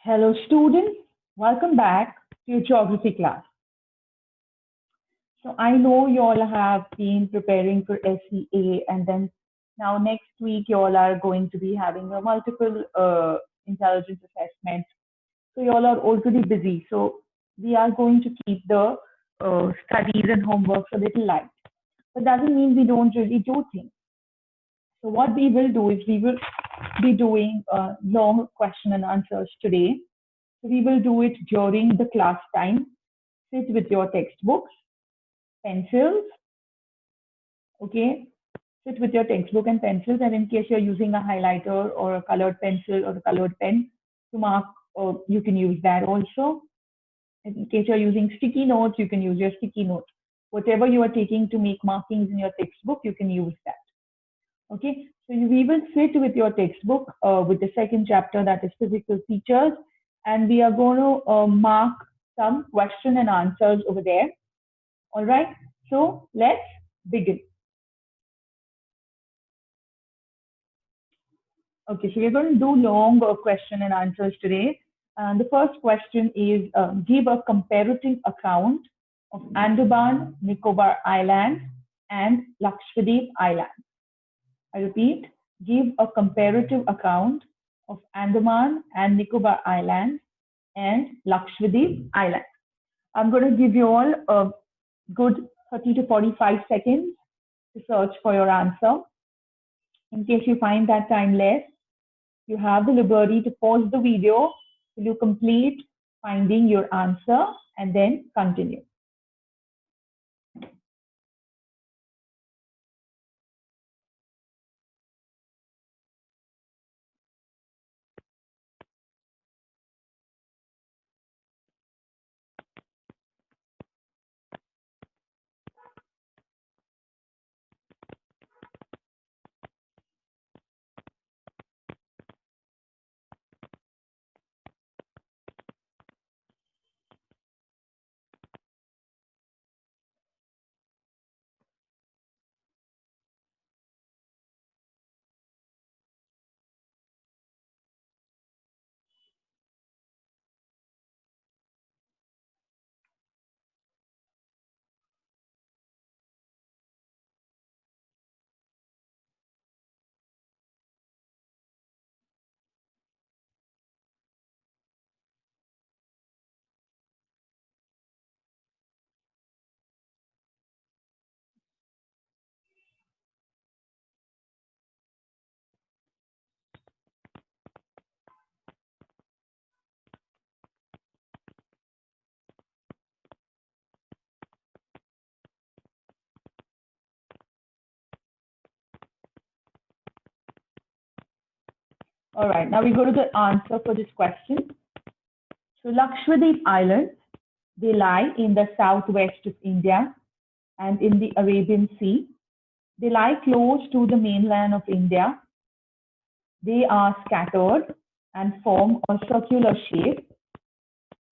Hello students, welcome back to your geography class. So I know you all have been preparing for SEA and then now next week you all are going to be having a multiple intelligence assessments. So you all are already busy. So we are going to keep the studies and homeworks a little light. But doesn't mean we don't really do things. So what we will do is we will be doing long question and answers today. So we will do it during the class time. Sit with your textbooks, pencils, okay? Sit with your textbook and pencils, and in case you're using a highlighter or a colored pencil or a colored pen to mark, you can use that also. In case you're using sticky notes, you can use your sticky notes. Whatever you are taking to make markings in your textbook, you can use that. Okay, so we will sit with your textbook with the second chapter, that is physical features, and we are going to mark some question and answers over there. All right, so let's begin. Okay, so we're going to do long question and answers today. And the first question is give a comparative account of Andaman, Nicobar Islands and Lakshadweep Islands. I repeat, give a comparative account of Andaman and Nicobar Islands and Lakshadweep Islands. I'm going to give you all a good 30 to 45 seconds to search for your answer. In case you find that time less, you have the liberty to pause the video till you complete finding your answer and then continue. All right, now we go to the answer for this question. So Lakshadweep Islands, they lie in the southwest of India and in the Arabian Sea. They lie close to the mainland of India. They are scattered and form a circular shape.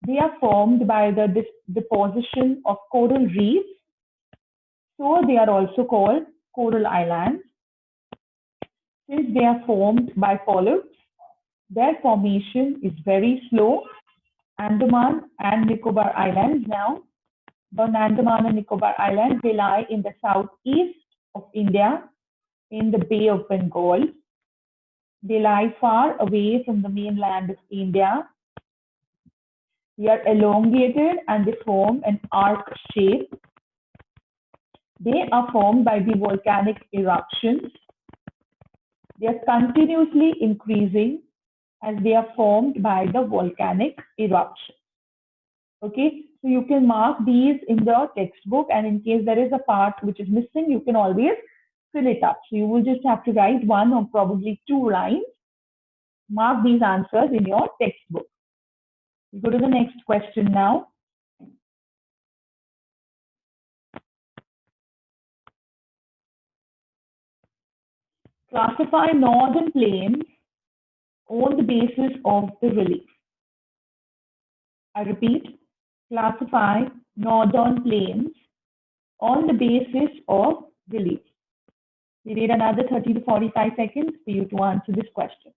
They are formed by the deposition of coral reefs. So they are also called coral islands. Since they are formed by polyps, their formation is very slow. Andaman and Nicobar Islands now. The Andaman and Nicobar Islands, they lie in the southeast of India in the Bay of Bengal. They lie far away from the mainland of India. They are elongated and they form an arc shape. They are formed by the volcanic eruptions. They are continuously increasing as they are formed by the volcanic eruption. Okay, so you can mark these in the textbook, and in case there is a part which is missing, you can always fill it up. So you will just have to write one or probably two lines. Mark these answers in your textbook. We go to the next question now. Classify northern plains on the basis of the relief. I repeat, classify northern plains on the basis of relief. We need another 30 to 45 seconds for you to answer this question.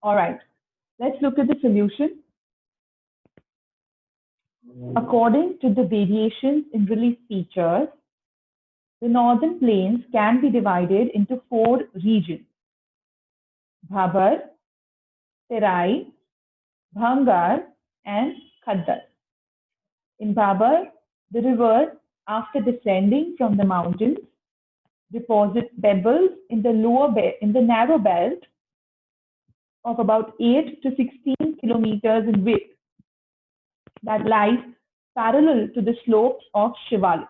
All right, let's look at the solution. According to the variations in relief features, the northern plains can be divided into 4 regions: Bhabar, Terai, Bhangar, and Khaddar. In Bhabar, the river, after descending from the mountains, deposits pebbles in the narrow belt of about 8 to 16 kilometers in width that lies parallel to the slopes of Shivalik.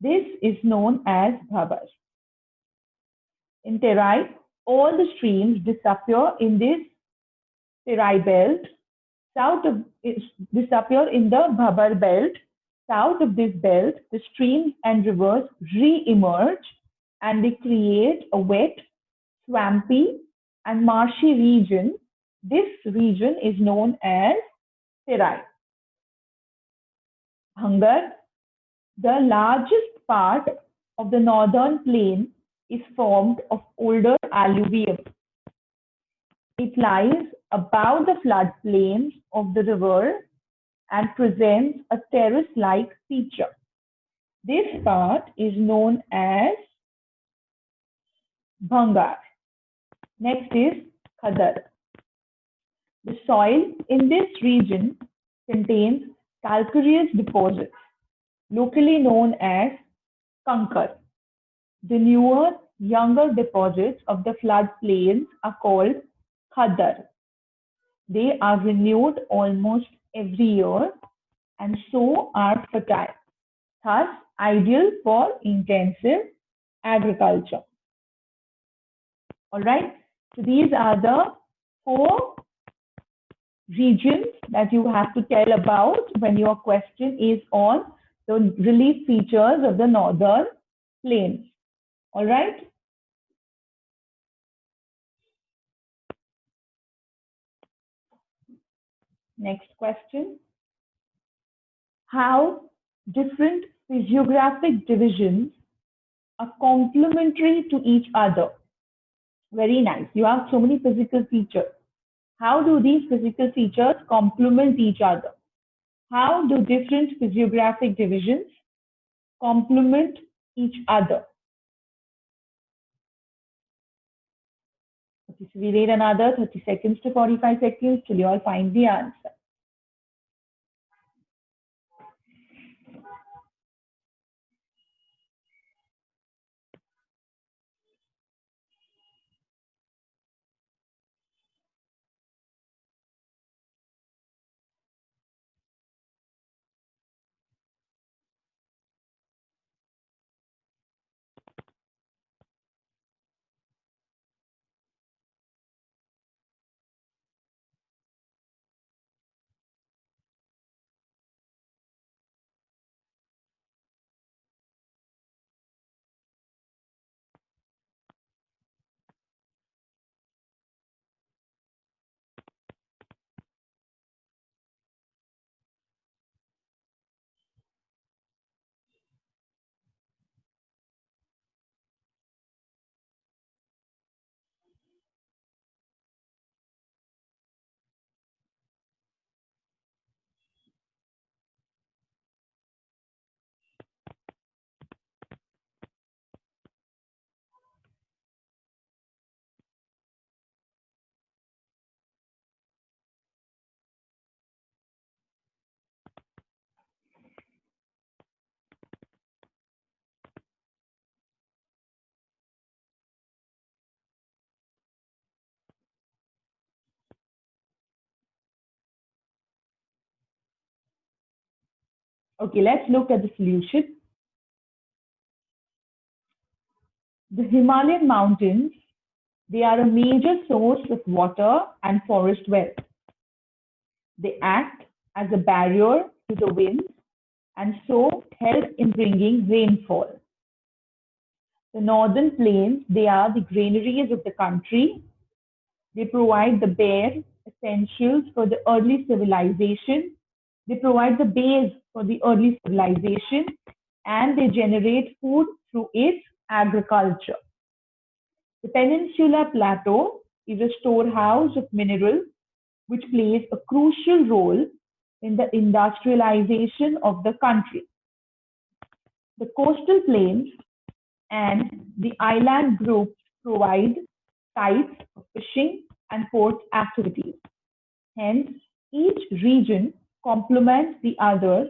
This is known as Bhabar. In Terai, all the streams disappear in this Terai belt. Disappear in the Bhabar belt. South of this belt, the streams and rivers re-emerge and they create a wet, swampy, and marshy region. This region is known as Terai. Bhangar, the largest part of the northern plain, is formed of older alluvium. It lies above the floodplains of the river and presents a terrace-like feature. This part is known as Bhangar. Next is Khaddar. The soil in this region contains calcareous deposits, locally known as Kankar. The newer, younger deposits of the floodplains are called Khaddar. They are renewed almost every year and so are fertile, thus ideal for intensive agriculture. All right, so these are the 4 regions that you have to tell about when your question is on the relief features of the northern plains. All right. Next question. How different physiographic divisions are complementary to each other? Very nice. You have so many physical features. How do these physical features complement each other? How do different physiographic divisions complement each other? Okay, so we wait another 30 seconds to 45 seconds till you all find the answer. Okay, let's look at the solution. The Himalayan mountains, they are a major source of water and forest wealth. They act as a barrier to the winds and so help in bringing rainfall. The northern plains, they are the granaries of the country. They provide the bare essentials for the early civilization. They provide the base for the early civilization and they generate food through its agriculture. The Peninsula Plateau is a storehouse of minerals which plays a crucial role in the industrialization of the country. The coastal plains and the island groups provide sites for fishing and port activities. Hence, each region complements the others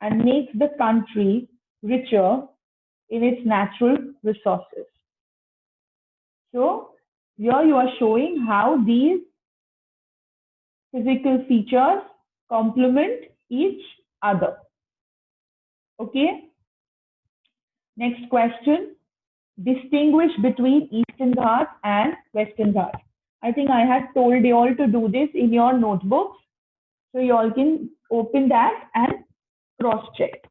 and makes the country richer in its natural resources. So, here you are showing how these physical features complement each other. Okay. Next question. Distinguish between Eastern Ghats and Western Ghats. I think I had told you all to do this in your notebooks. So you all can open that and cross-check.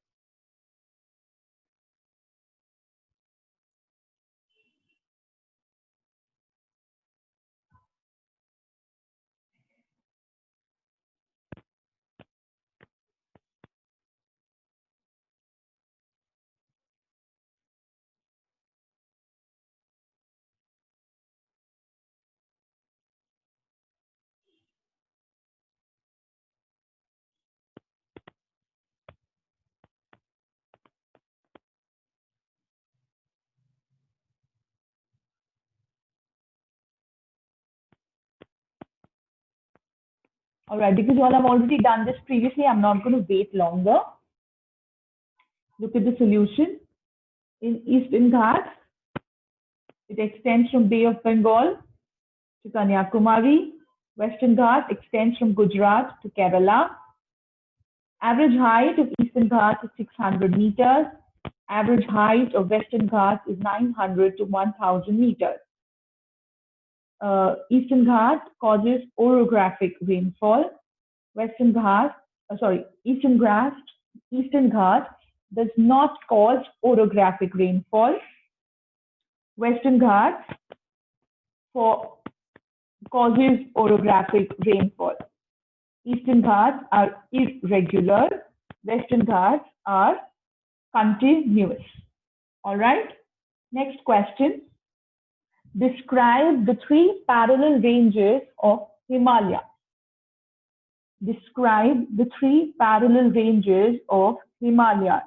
All right, because you all have already done this previously, I'm not going to wait longer. Look at the solution. In Eastern Ghats, it extends from Bay of Bengal to Kanyakumari. Western Ghats extends from Gujarat to Kerala. Average height of Eastern Ghats is 600 meters. Average height of Western Ghats is 900 to 1000 meters. Eastern Ghats causes orographic rainfall. Eastern Ghats does not cause orographic rainfall. Western Ghats causes orographic rainfall. Eastern Ghats are irregular. Western Ghats are continuous. All right. Next question. Describe the three parallel ranges of Himalaya. Describe the three parallel ranges of Himalaya.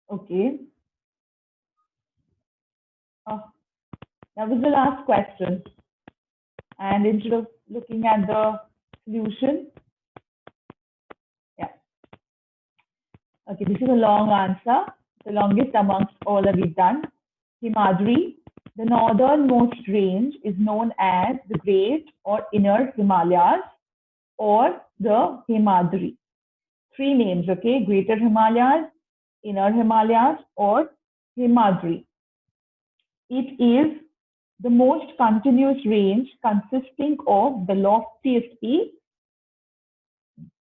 Okay. That was the last question. And instead of looking at the solution, yeah. Okay, this is a long answer, the longest amongst all that we've done. Himadri, The northernmost range is known as the Great or Inner Himalayas or the Himadri. Three names, okay? Greater Himalayas, Inner Himalayas, or Himadri. It is the most continuous range consisting of the loftiest peaks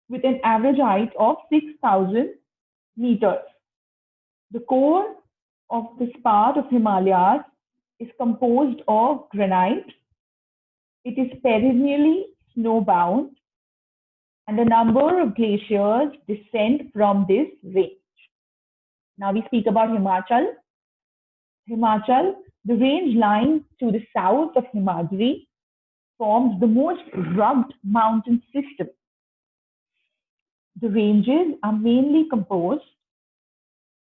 with an average height of 6,000 meters. The core of this part of Himalayas is composed of granite. It is perennially snowbound, and a number of glaciers descend from this range. Now we speak about Himachal. Himachal, the range lying to the south of Himadri, forms the most rugged mountain system. The ranges are mainly composed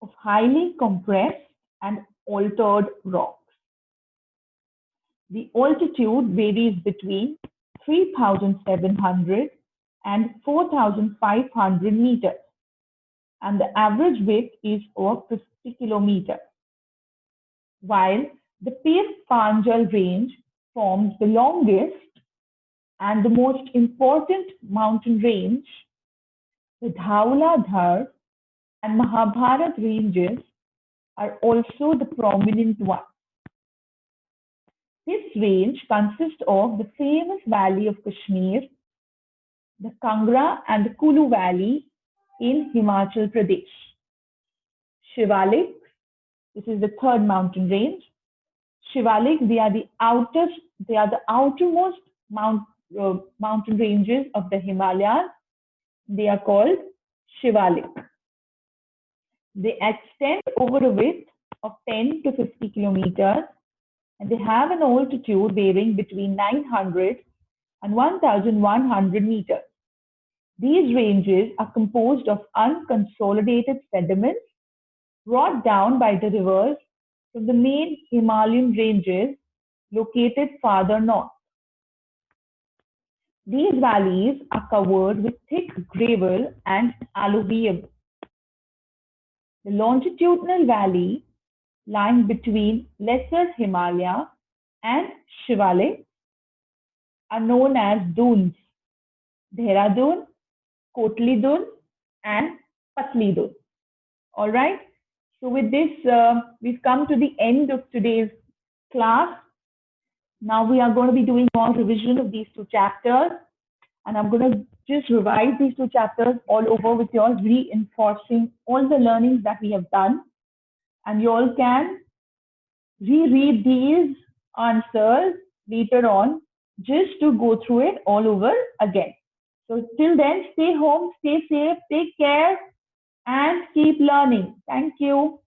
of highly compressed and altered rocks. The altitude varies between 3,700 and 4,500 meters, and the average width is over 50 kilometers. While the Pir Panjal range forms the longest and the most important mountain range, the Dhaula Dhar and Mahabharat ranges are also the prominent ones. This range consists of the famous valley of Kashmir, the Kangra and the Kulu valley in Himachal Pradesh. Shivalik, this is the third mountain range. Shivalik, they are the outermost mountain ranges of the Himalayas. They are called Shivalik. They extend over a width of 10 to 50 kilometers, and they have an altitude varying between 900 and 1,100 meters. These ranges are composed of unconsolidated sediments brought down by the rivers from the main Himalayan ranges located farther north. These valleys are covered with thick gravel and alluvium. The longitudinal valley lying between Lesser Himalaya and Shivalik are known as dunes: Dehradun, Kotli Dun, and Patli Dun. All right. So with this, we've come to the end of today's class. Now we are going to be doing more revision of these two chapters, and I'm going to just revise these two chapters all over with you all, reinforcing all the learnings that we have done. And you all can reread these answers later on just to go through it all over again. So till then, stay home, stay safe, take care, and keep learning. Thank you.